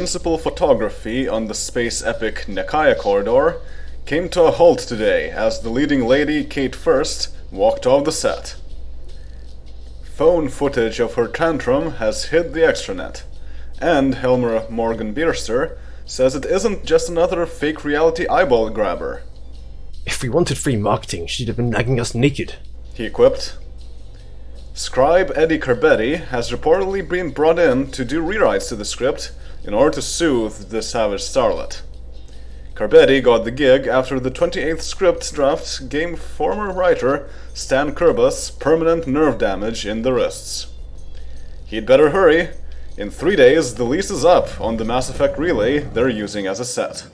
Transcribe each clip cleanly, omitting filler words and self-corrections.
principal photography on the space epic Nekaya corridor came to a halt today as the leading lady, Kate First, walked off the set. Phone footage of her tantrum has hit the extranet, and Helmer Morgan Bierster says it isn't just another fake reality eyeball grabber. If we wanted free marketing, she'd have been nagging us naked, he quipped. Scribe Eddie Carbetti has reportedly been brought in to do rewrites to the script in order to soothe the savage starlet. Carbetti got the gig after the 28th script draft gave former writer Stan Kerbus permanent nerve damage in the wrists. He'd better hurry. In 3 days, the lease is up on the Mass Effect relay they're using as a set.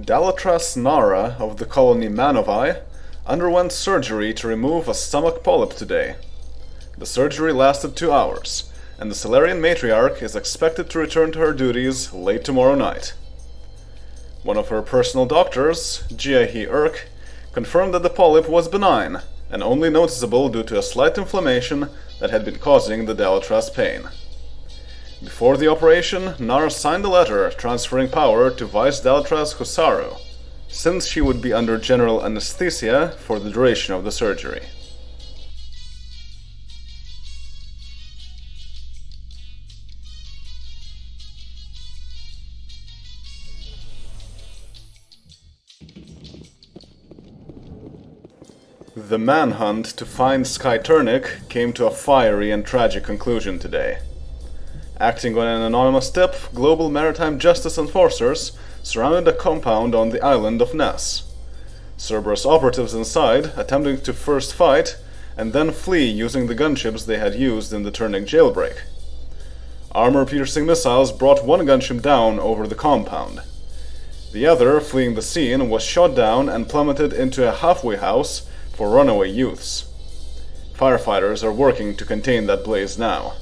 Dalatras Nara of the colony Manovi underwent surgery to remove a stomach polyp today. The surgery lasted 2 hours, and the Salarian matriarch is expected to return to her duties late tomorrow night. One of her personal doctors, Jiahi Urk, confirmed that the polyp was benign and only noticeable due to a slight inflammation that had been causing the Dalatras pain. Before the operation, Nara signed a letter transferring power to Vice Dalatras Husaru, since she would be under general anesthesia for the duration of the surgery. The manhunt to find Skyturnic came to a fiery and tragic conclusion today. Acting on an anonymous tip, global maritime justice enforcers surrounded a compound on the island of Ness. Cerberus operatives inside attempting to first fight and then flee using the gunships they had used in the Turnic jailbreak. Armor-piercing missiles brought one gunship down over the compound. The other, fleeing the scene, was shot down and plummeted into a halfway house for runaway youths. Firefighters are working to contain that blaze now.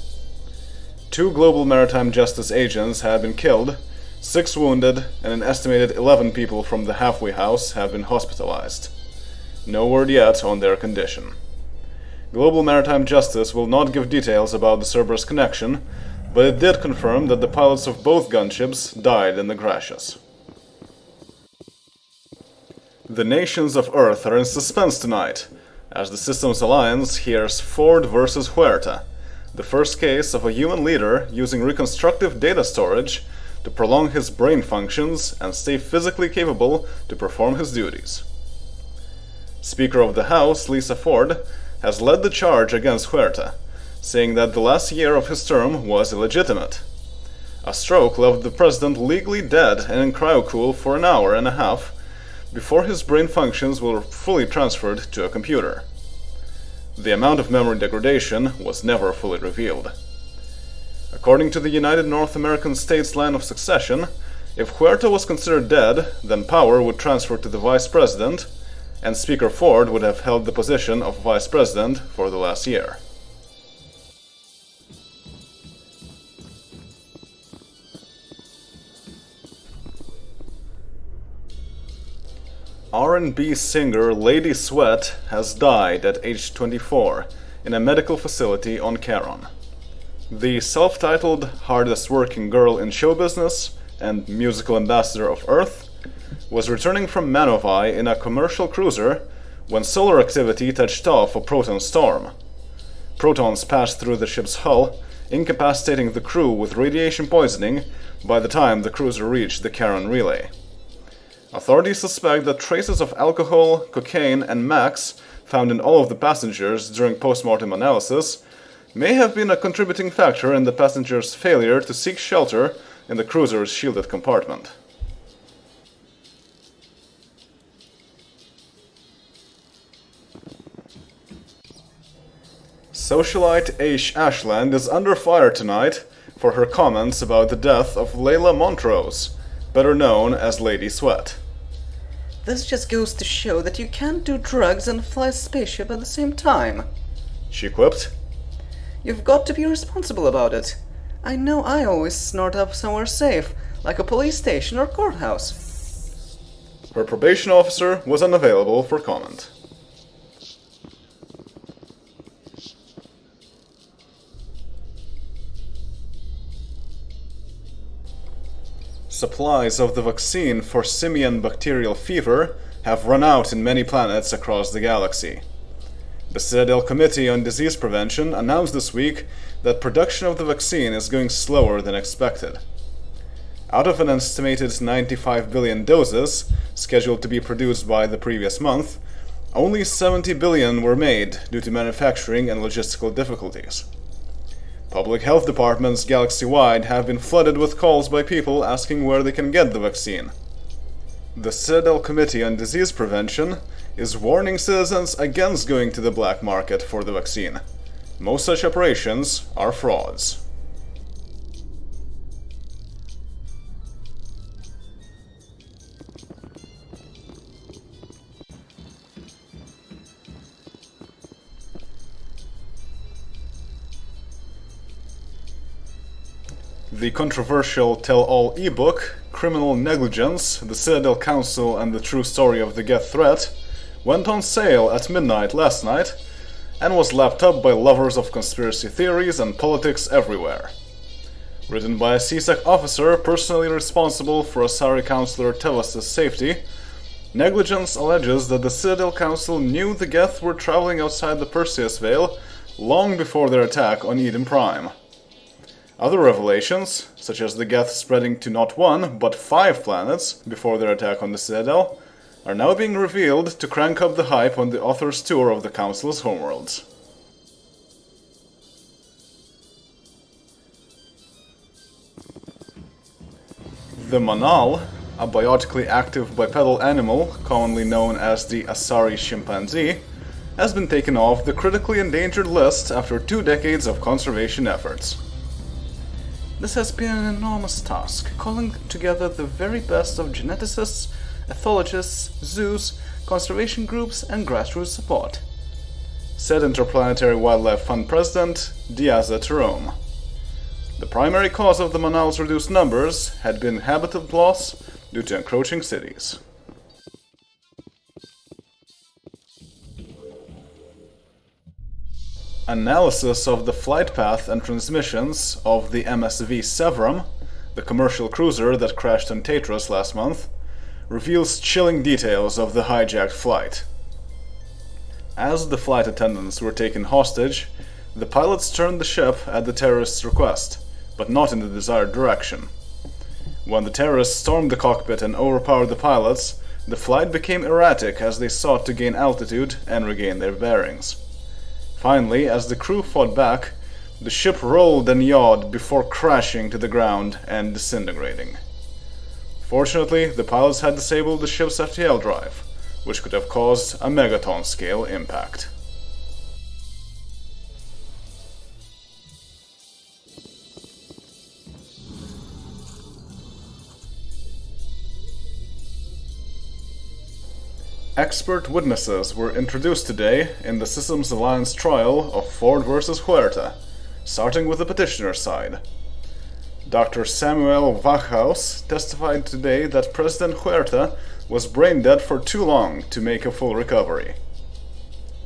2 global maritime justice agents have been killed, 6 wounded, and an estimated 11 people from the halfway house have been hospitalized. No word yet on their condition. Global maritime justice will not give details about the Cerberus connection, but it did confirm that the pilots of both gunships died in the crashes. The nations of Earth are in suspense tonight, as the Systems Alliance hears Ford versus Huerta, the first case of a human leader using reconstructive data storage to prolong his brain functions and stay physically capable to perform his duties. Speaker of the House, Lisa Ford, has led the charge against Huerta, saying that the last year of his term was illegitimate. A stroke left the president legally dead and in cryocool for an hour and a half before his brain functions were fully transferred to a computer. The amount of memory degradation was never fully revealed. According to the United North American States line of succession, if Huerta was considered dead, then power would transfer to the vice president, and Speaker Ford would have held the position of vice president for the last year. R&B singer Lady Sweat has died at age 24 in a medical facility on Charon. The self-titled hardest working girl in show business and musical ambassador of Earth was returning from Manovi in a commercial cruiser when solar activity touched off a proton storm. Protons passed through the ship's hull, incapacitating the crew with radiation poisoning by the time the cruiser reached the Charon relay. Authorities suspect that traces of alcohol, cocaine, and Max found in all of the passengers during post-mortem analysis may have been a contributing factor in the passengers' failure to seek shelter in the cruiser's shielded compartment. Socialite Aish Ashland is under fire tonight for her comments about the death of Layla Montrose, better known as Lady Sweat. This just goes to show that you can't do drugs and fly a spaceship at the same time, she quipped. You've got to be responsible about it. I know I always snort up somewhere safe, like a police station or courthouse. Her probation officer was unavailable for comment. Supplies of the vaccine for simian bacterial fever have run out in many planets across the galaxy. The Citadel Committee on Disease Prevention announced this week that production of the vaccine is going slower than expected. Out of an estimated 95 billion doses scheduled to be produced by the previous month, only 70 billion were made due to manufacturing and logistical difficulties. Public health departments galaxy-wide have been flooded with calls by people asking where they can get the vaccine. The Citadel Committee on Disease Prevention is warning citizens against going to the black market for the vaccine. Most such operations are frauds. The controversial tell-all ebook, Criminal Negligence, the Citadel Council and the True Story of the Geth Threat, went on sale at midnight last night and was lapped up by lovers of conspiracy theories and politics everywhere. Written by a CSEC officer personally responsible for Asari Councillor Tevas' safety, Negligence alleges that the Citadel Council knew the Geth were traveling outside the Perseus Veil long before their attack on Eden Prime. Other revelations, such as the Geth spreading to not 1, but 5 planets before their attack on the Citadel, are now being revealed to crank up the hype on the author's tour of the Council's homeworlds. The Manal, a biotically active bipedal animal commonly known as the Asari chimpanzee, has been taken off the critically endangered list after 2 decades of conservation efforts. This has been an enormous task, calling together the very best of geneticists, ethologists, zoos, conservation groups, and grassroots support, said Interplanetary Wildlife Fund President Diaza Terome. The primary cause of the Manal's reduced numbers had been habitat loss due to encroaching cities. Analysis of the flight path and transmissions of the MSV Severum, the commercial cruiser that crashed on Tatras last month, reveals chilling details of the hijacked flight. As the flight attendants were taken hostage, the pilots turned the ship at the terrorists' request, but not in the desired direction. When the terrorists stormed the cockpit and overpowered the pilots, the flight became erratic as they sought to gain altitude and regain their bearings. Finally, as the crew fought back, the ship rolled and yawed before crashing to the ground and disintegrating. Fortunately, the pilots had disabled the ship's FTL drive, which could have caused a megaton-scale impact. Expert witnesses were introduced today in the Systems Alliance trial of Ford versus Huerta, starting with the petitioner's side. Dr. Samuel Wachhaus testified today that President Huerta was brain dead for too long to make a full recovery.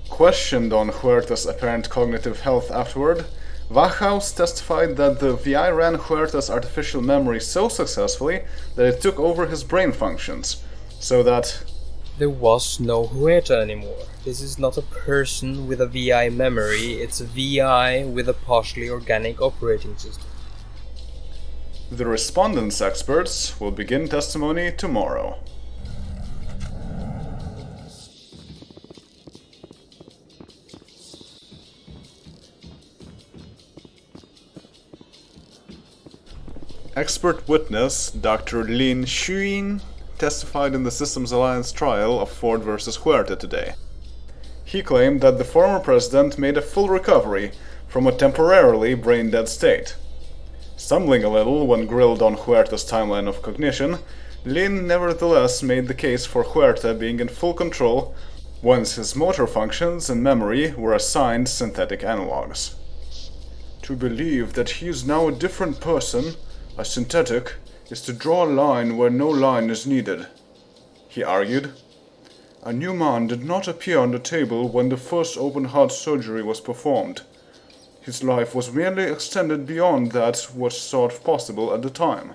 Questioned on Huerta's apparent cognitive health afterward, Wachhaus testified that the VI ran Huerta's artificial memory so successfully that it took over his brain functions, so that there was no Huerta anymore. This is not a person with a VI memory, it's a VI with a partially organic operating system. The respondents' experts will begin testimony tomorrow. Expert witness Dr. Lin Xuyin testified in the Systems Alliance trial of Ford versus Huerta today. He claimed that the former president made a full recovery from a temporarily brain-dead state. Stumbling a little when grilled on Huerta's timeline of cognition, Lin nevertheless made the case for Huerta being in full control once his motor functions and memory were assigned synthetic analogs. To believe that he is now a different person, a synthetic, is to draw a line where no line is needed, he argued. A new man did not appear on the table when the first open-heart surgery was performed. His life was merely extended beyond that was thought possible at the time.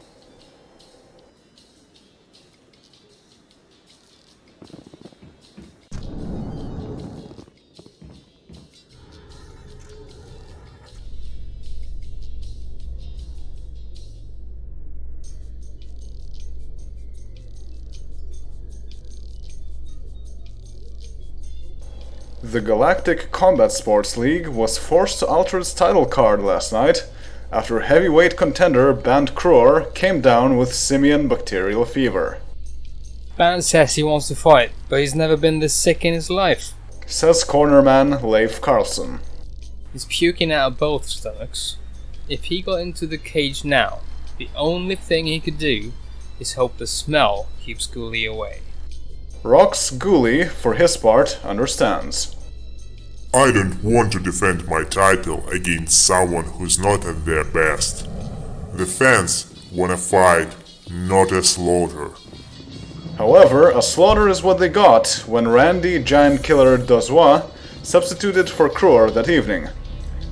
The Galactic Combat Sports League was forced to alter its title card last night after heavyweight contender Bant Kroor came down with simian bacterial fever. Bant says he wants to fight, but he's never been this sick in his life. Says cornerman Leif Karlsson. He's puking out of both stomachs. If he got into the cage now, the only thing he could do is hope the smell keeps Ghuli away. Ghuli, for his part, understands. I don't want to defend my title against someone who's not at their best. The fans want a fight, not a slaughter. However, a slaughter is what they got when Randy Giant Killer Dozwa substituted for Kroor that evening.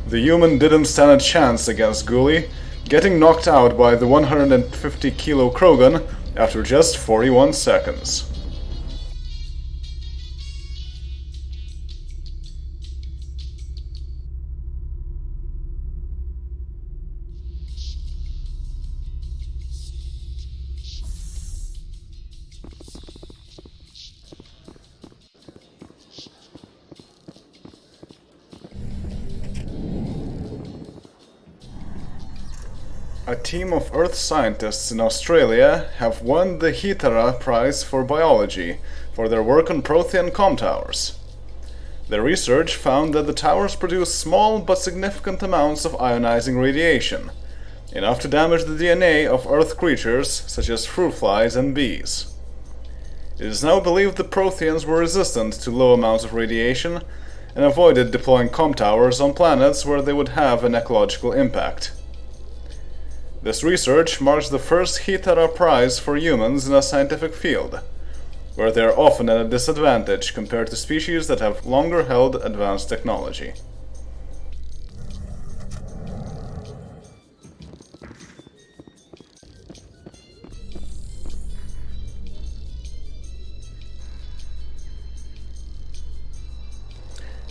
The human didn't stand a chance against Ghuli, getting knocked out by the 150-kilo Krogan after just 41 seconds. A team of Earth scientists in Australia have won the Hitara Prize for Biology for their work on Prothean com towers. Their research found that the towers produce small but significant amounts of ionizing radiation, enough to damage the DNA of Earth creatures such as fruit flies and bees. It is now believed the Protheans were resistant to low amounts of radiation and avoided deploying com towers on planets where they would have an ecological impact. This research marks the first Hitara Prize for humans in a scientific field, where they are often at a disadvantage compared to species that have longer held advanced technology.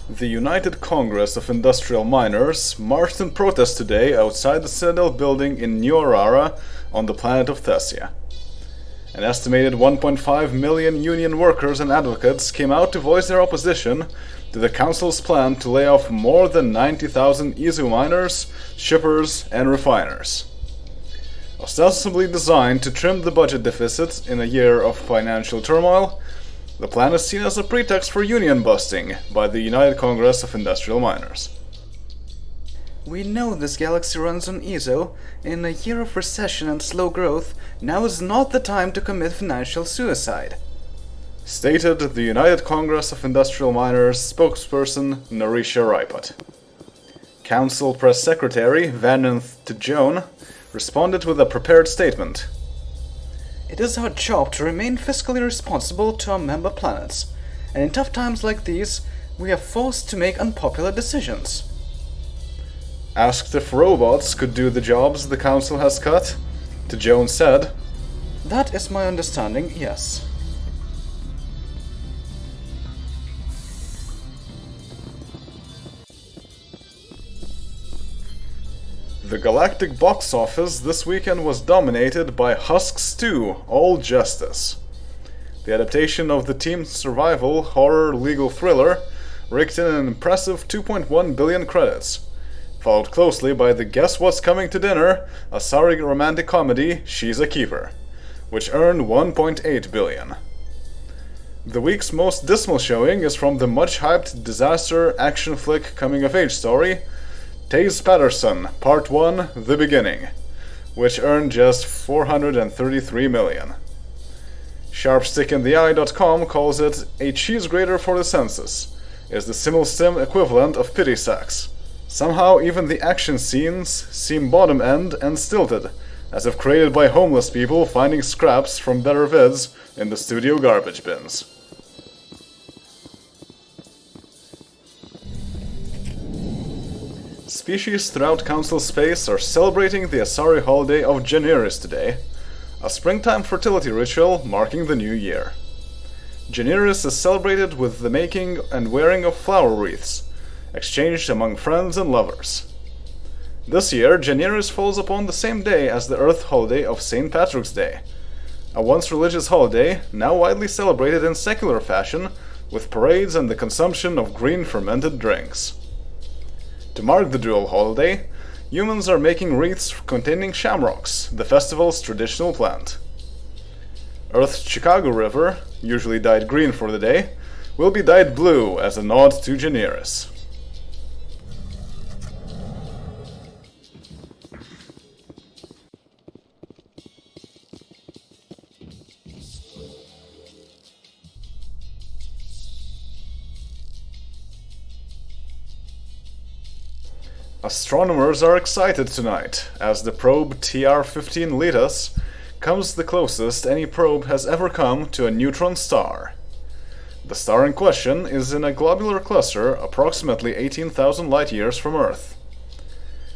The United Congress of Industrial Miners marched in protest today outside the Citadel building in New Aurora on the planet of Thessia. An estimated 1.5 million union workers and advocates came out to voice their opposition to the Council's plan to lay off more than 90,000 Izu miners, shippers, and refiners. Ostensibly designed to trim the budget deficit in a year of financial turmoil, the plan is seen as a pretext for union busting by the United Congress of Industrial Miners. We know this galaxy runs on ESO. In a year of recession and slow growth, now is not the time to commit financial suicide, stated the United Congress of Industrial Miners spokesperson Narisha Raipat. Council Press Secretary Vananth Tjoen responded with a prepared statement. It is our job to remain fiscally responsible to our member planets, and in tough times like these, we are forced to make unpopular decisions. Asked if robots could do the jobs the Council has cut, Tjoen said, "That is my understanding, yes." The galactic box office this weekend was dominated by Husk's 2, All Justice. The adaptation of the team's survival horror legal thriller raked in an impressive 2.1 billion credits, followed closely by the Guess What's Coming to Dinner, a sorry romantic comedy, She's a Keeper, which earned 1.8 billion. The week's most dismal showing is from the much-hyped disaster action flick coming-of-age story, Taze Patterson, Part 1, The Beginning, which earned just 433 million. SharpStickInTheEye.com calls it a cheese grater for the senses, is the simul-sim equivalent of pity sacks. Somehow even the action scenes seem bottom-end and stilted, as if created by homeless people finding scraps from better vids in the studio garbage bins. Species throughout Council space are celebrating the Asari holiday of Januaris today, a springtime fertility ritual marking the new year. Januaris is celebrated with the making and wearing of flower wreaths, exchanged among friends and lovers. This year, Januaris falls upon the same day as the Earth holiday of St. Patrick's Day, a once religious holiday now widely celebrated in secular fashion with parades and the consumption of green fermented drinks. To mark the dual holiday, humans are making wreaths containing shamrocks, the festival's traditional plant. Earth's Chicago River, usually dyed green for the day, will be dyed blue as a nod to Generis. Astronomers are excited tonight, as the probe TR-15 Letus comes the closest any probe has ever come to a neutron star. The star in question is in a globular cluster approximately 18,000 light-years from Earth.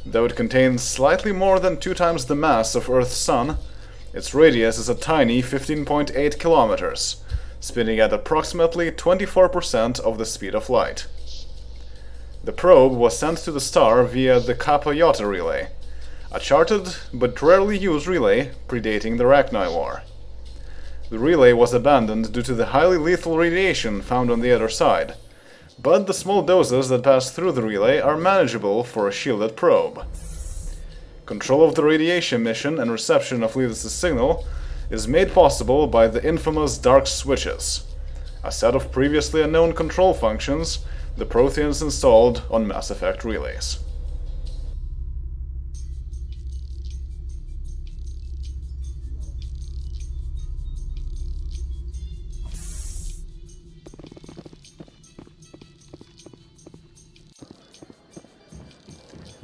Though it contains slightly more than 2 times the mass of Earth's Sun, its radius is a tiny 15.8 kilometers, spinning at approximately 24% of the speed of light. The probe was sent to the star via the Kappa Iota relay, a charted but rarely used relay predating the Rachni War. The relay was abandoned due to the highly lethal radiation found on the other side, but the small doses that pass through the relay are manageable for a shielded probe. Control of the radiation emission and reception of Letus's signal is made possible by the infamous dark switches, a set of previously unknown control functions the Protheans installed on Mass Effect relays.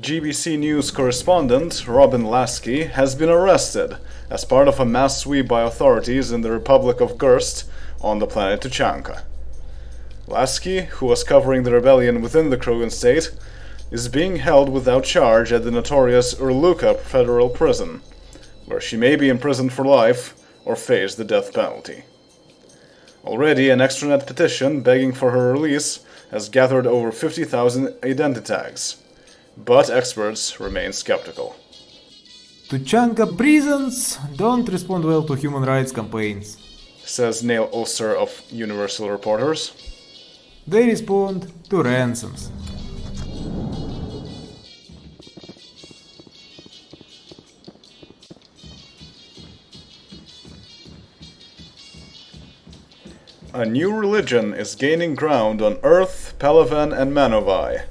GBC News correspondent Robin Lasky has been arrested as part of a mass sweep by authorities in the Republic of Gurst on the planet Tuchanka. Lasky, who was covering the rebellion within the Krogan state, is being held without charge at the notorious Urluka federal prison, where she may be imprisoned for life or face the death penalty. Already, an extranet petition begging for her release has gathered over 50,000 identity tags, but experts remain skeptical. Tuchanka prisons don't respond well to human rights campaigns, says Neil Ulster of Universal Reporters. They respond to ransoms. A new religion is gaining ground on Earth, Palaven, and Manovi.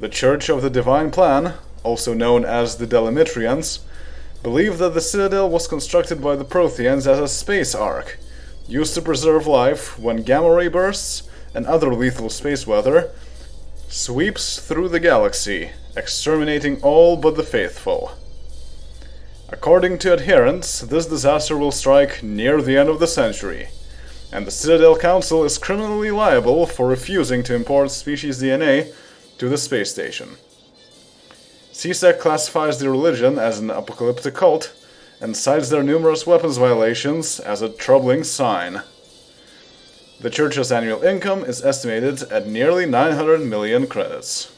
The Church of the Divine Plan, also known as the Delimitrians, believe that the Citadel was constructed by the Protheans as a space ark, used to preserve life when gamma ray bursts and other lethal space weather sweeps through the galaxy, exterminating all but the faithful. According to adherents, this disaster will strike near the end of the century, and the Citadel Council is criminally liable for refusing to import species DNA to the space station. CSEC classifies the religion as an apocalyptic cult and cites their numerous weapons violations as a troubling sign. The church's annual income is estimated at nearly 900 million credits.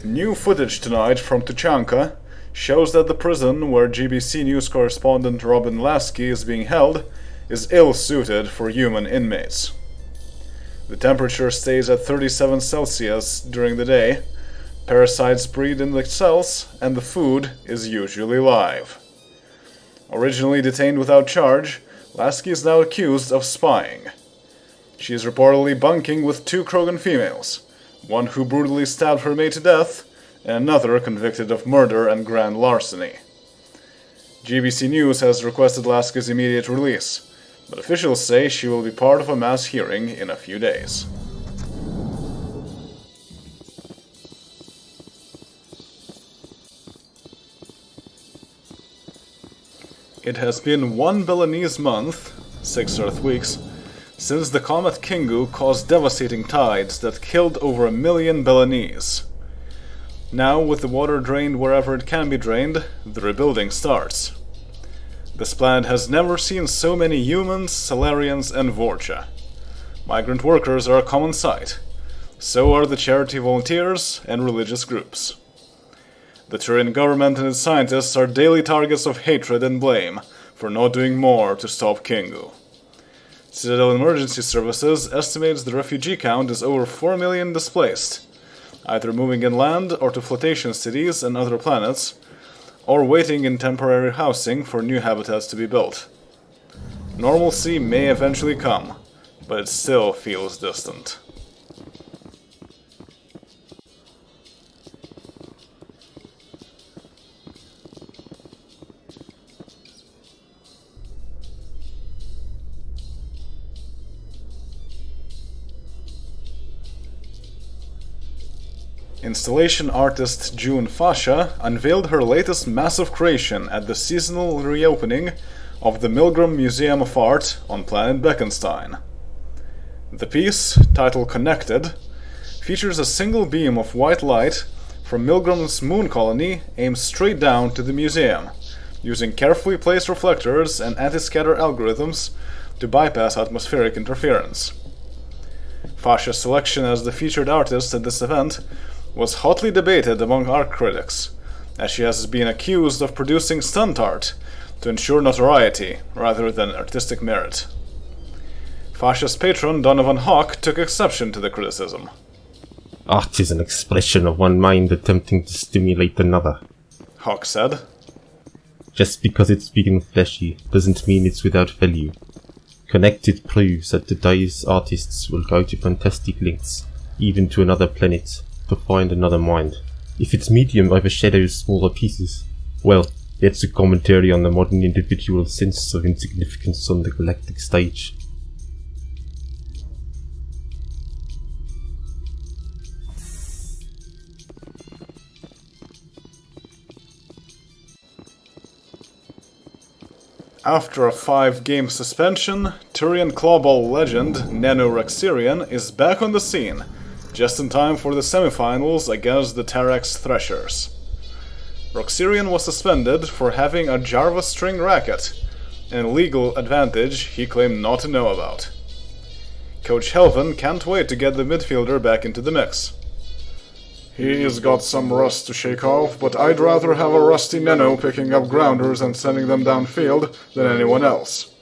New footage tonight from Tuchanka shows that the prison where GBC News correspondent Robin Lasky is being held is ill-suited for human inmates. The temperature stays at 37 Celsius during the day, parasites breed in the cells, and the food is usually live. Originally detained without charge, Lasky is now accused of spying. She is reportedly bunking with 2 Krogan females, one who brutally stabbed her mate to death, and another convicted of murder and grand larceny. GBC News has requested Lasky's immediate release, but officials say she will be part of a mass hearing in a few days. It has been 1 Belenese month, 6 Earth weeks, since the comet Kingu caused devastating tides that killed over 1 million Belenese. Now, with the water drained wherever it can be drained, the rebuilding starts. This planet has never seen so many humans, Salarians, and Vorcha. Migrant workers are a common sight. So are the charity volunteers and religious groups. The Turian government and its scientists are daily targets of hatred and blame for not doing more to stop Kingu. Citadel Emergency Services estimates the refugee count is over 4 million displaced, either moving inland or to flotation cities and other planets, or waiting in temporary housing for new habitats to be built. Normalcy may eventually come, but it still feels distant. Installation artist June Fasha unveiled her latest massive creation at the seasonal reopening of the Milgram Museum of Art on planet Beckenstein. The piece, titled Connected, features a single beam of white light from Milgram's moon colony aimed straight down to the museum, using carefully placed reflectors and anti-scatter algorithms to bypass atmospheric interference. Fasha's selection as the featured artist at this event was hotly debated among art critics, as she has been accused of producing stunt art to ensure notoriety rather than artistic merit. Fasha's patron Donovan Hock took exception to the criticism. Art is an expression of one mind attempting to stimulate another. Hock said. Just because it's big and fleshy doesn't mean it's without value. Connected proves that today's artists will go to fantastic lengths, even to another planet, to find another mind. If its medium overshadows smaller pieces, well, it's a commentary on the modern individual's sense of insignificance on the galactic stage. After a 5-game suspension, Turian clawball legend Neno Raxirian is back on the scene, just in time for the semifinals against the Tarax Threshers. Raxirian was suspended for having a Jarva string racket, an illegal advantage he claimed not to know about. Coach Helven can't wait to get the midfielder back into the mix. He's got some rust to shake off, but I'd rather have a rusty Neno picking up grounders and sending them downfield than anyone else.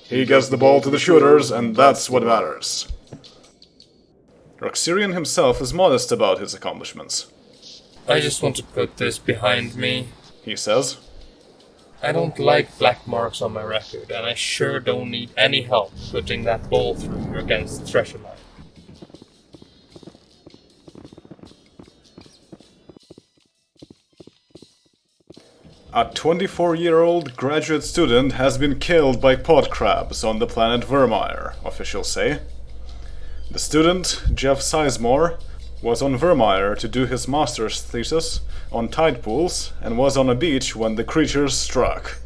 He gets the ball to the shooters, and that's what matters. Raxirian himself is modest about his accomplishments. I just want to put this behind me, he says. I don't like black marks on my record, and I sure don't need any help putting that ball through against Thresher line. A 24-year-old graduate student has been killed by pod crabs on the planet Vermeer, officials say. The student, Jeff Sizemore, was on Vermeer to do his master's thesis on tide pools and was on a beach when the creatures struck.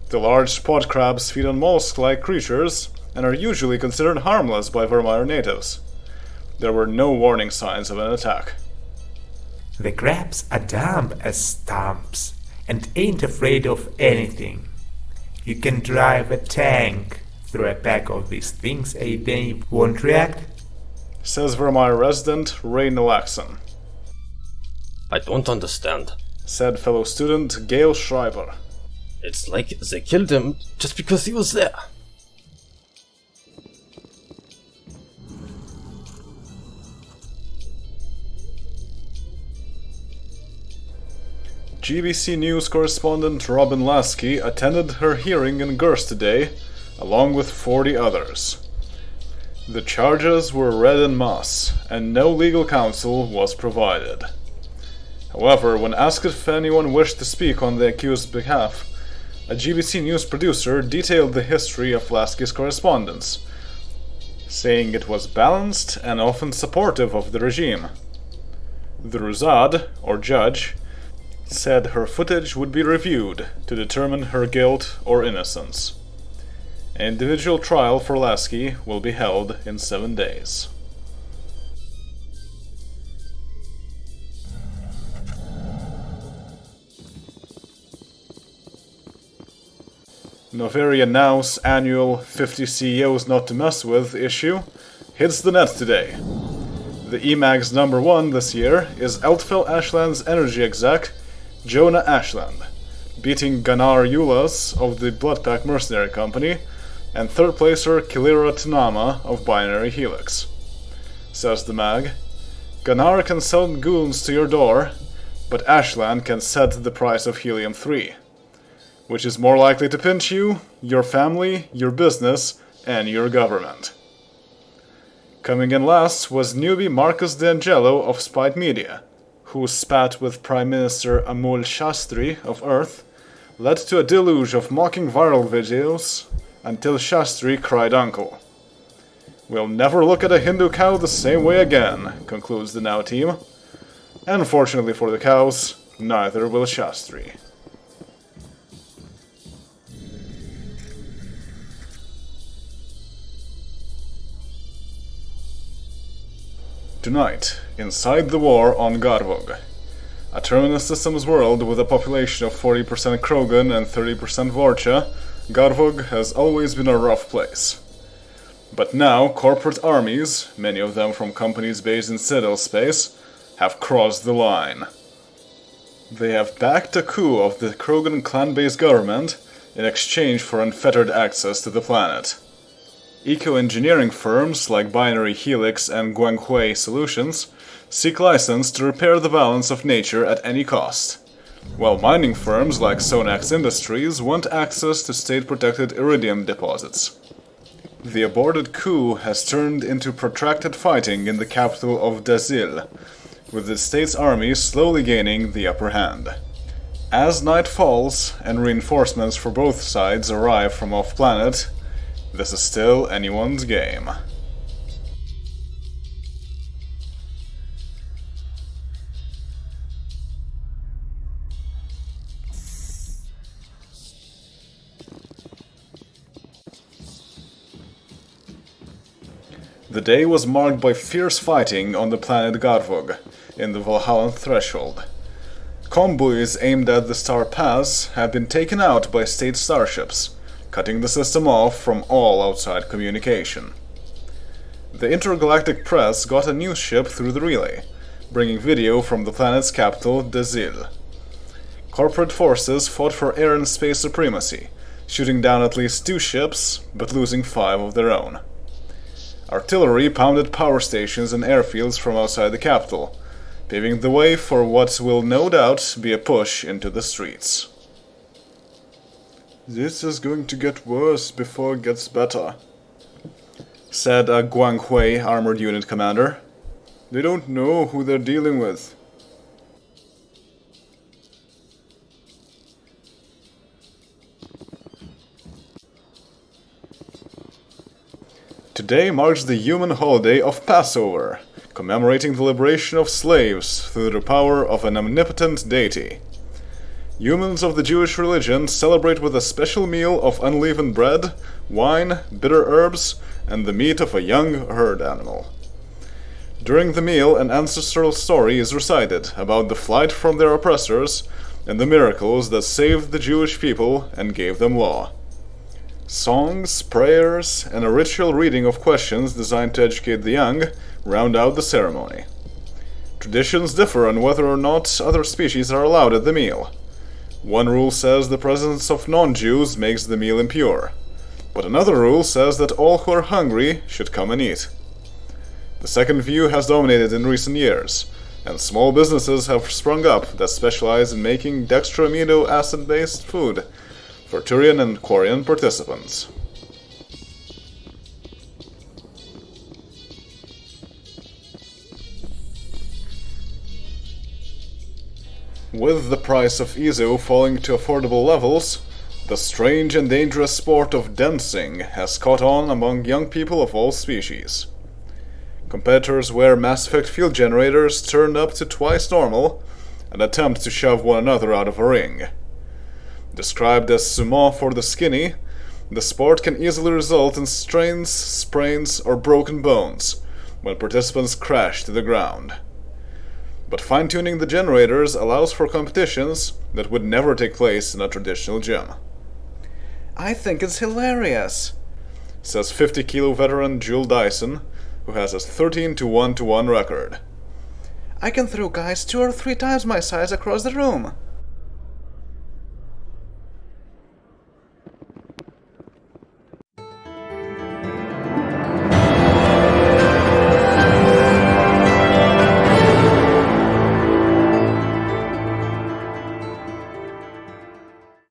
The large pod crabs feed on mollusk-like creatures and are usually considered harmless by Vermeer natives. There were no warning signs of an attack. The crabs are dumb as stumps and ain't afraid of anything. You can drive a tank through a pack of these things and they won't react, says Vermeer resident Rhene Elaxen. I don't understand, said fellow student Gayle Schreiber. It's like they killed him just because he was there. GBC News correspondent Robin Lasky attended her hearing in Gurs today, along with 40 others. The charges were read en masse, and no legal counsel was provided. However, when asked if anyone wished to speak on the accused's behalf, a GBC News producer detailed the history of Lasky's correspondence, saying it was balanced and often supportive of the regime. The Ruzad, or judge, said her footage would be reviewed to determine her guilt or innocence. An individual trial for Lasky will be held in 7 days. Noveria Now's annual 50 CEOs Not to Mess With issue hits the net today. The EMAG's #1 this year is Eltfell Ashland's energy exec, Jonah Ashland, beating Gunnar Yulas of the Bloodpack Mercenary Company, and third placer Kilira Tanama of Binary Helix. Says the mag, Gunnar can send goons to your door, but Ashland can set the price of Helium-3. Which is more likely to pinch you, your family, your business, and your government. Coming in last was newbie Marcus D'Angelo of Spite Media, whose spat with Prime Minister Amul Shastri of Earth led to a deluge of mocking viral videos until Shastri cried uncle. We'll never look at a Hindu cow the same way again, concludes the Now team. And fortunately for the cows, neither will Shastri. Tonight, inside the war on Garvog, a Terminus Systems world with a population of 40% Krogan and 30% Vorcha, Garvog has always been a rough place. But now corporate armies, many of them from companies based in Citadel space, have crossed the line. They have backed a coup of the Krogan clan-based government in exchange for unfettered access to the planet. Eco-engineering firms like Binary Helix and Guanghui Solutions seek license to repair the balance of nature at any cost, while mining firms like Sonax Industries want access to state-protected iridium deposits. The aborted coup has turned into protracted fighting in the capital of Dazil, with the state's army slowly gaining the upper hand. As night falls and reinforcements for both sides arrive from off-planet, this is still anyone's game. The day was marked by fierce fighting on the planet Garvog, in the Valhallan Threshold. Convoys aimed at the Star Pass have been taken out by state starships, cutting the system off from all outside communication. The intergalactic press got a news ship through the relay, bringing video from the planet's capital, Dazil. Corporate forces fought for air and space supremacy, shooting down at least 2 ships, but losing 5 of their own. Artillery pounded power stations and airfields from outside the capital, paving the way for what will no doubt be a push into the streets. This is going to get worse before it gets better, said a Guanghui armored unit commander. They don't know who they're dealing with. Today marks the human holiday of Passover, commemorating the liberation of slaves through the power of an omnipotent deity. Humans of the Jewish religion celebrate with a special meal of unleavened bread, wine, bitter herbs, and the meat of a young herd animal. During the meal, an ancestral story is recited about the flight from their oppressors and the miracles that saved the Jewish people and gave them law. Songs, prayers, and a ritual reading of questions designed to educate the young round out the ceremony. Traditions differ on whether or not other species are allowed at the meal. One rule says the presence of non-Jews makes the meal impure, but another rule says that all who are hungry should come and eat. The second view has dominated in recent years, and small businesses have sprung up that specialize in making dextroamino acid-based food for Turian and Quarian participants. With the price of EZO falling to affordable levels, the strange and dangerous sport of dancing has caught on among young people of all species. Competitors wear Mass Effect field generators turned up to twice normal and attempt to shove one another out of a ring. Described as sumo for the skinny, the sport can easily result in strains, sprains, or broken bones when participants crash to the ground. But fine-tuning the generators allows for competitions that would never take place in a traditional gym. I think it's hilarious, says 50-kilo veteran Jewel Dyson, who has a 13-to-1-to-1 record. I can throw guys 2 or 3 times my size across the room.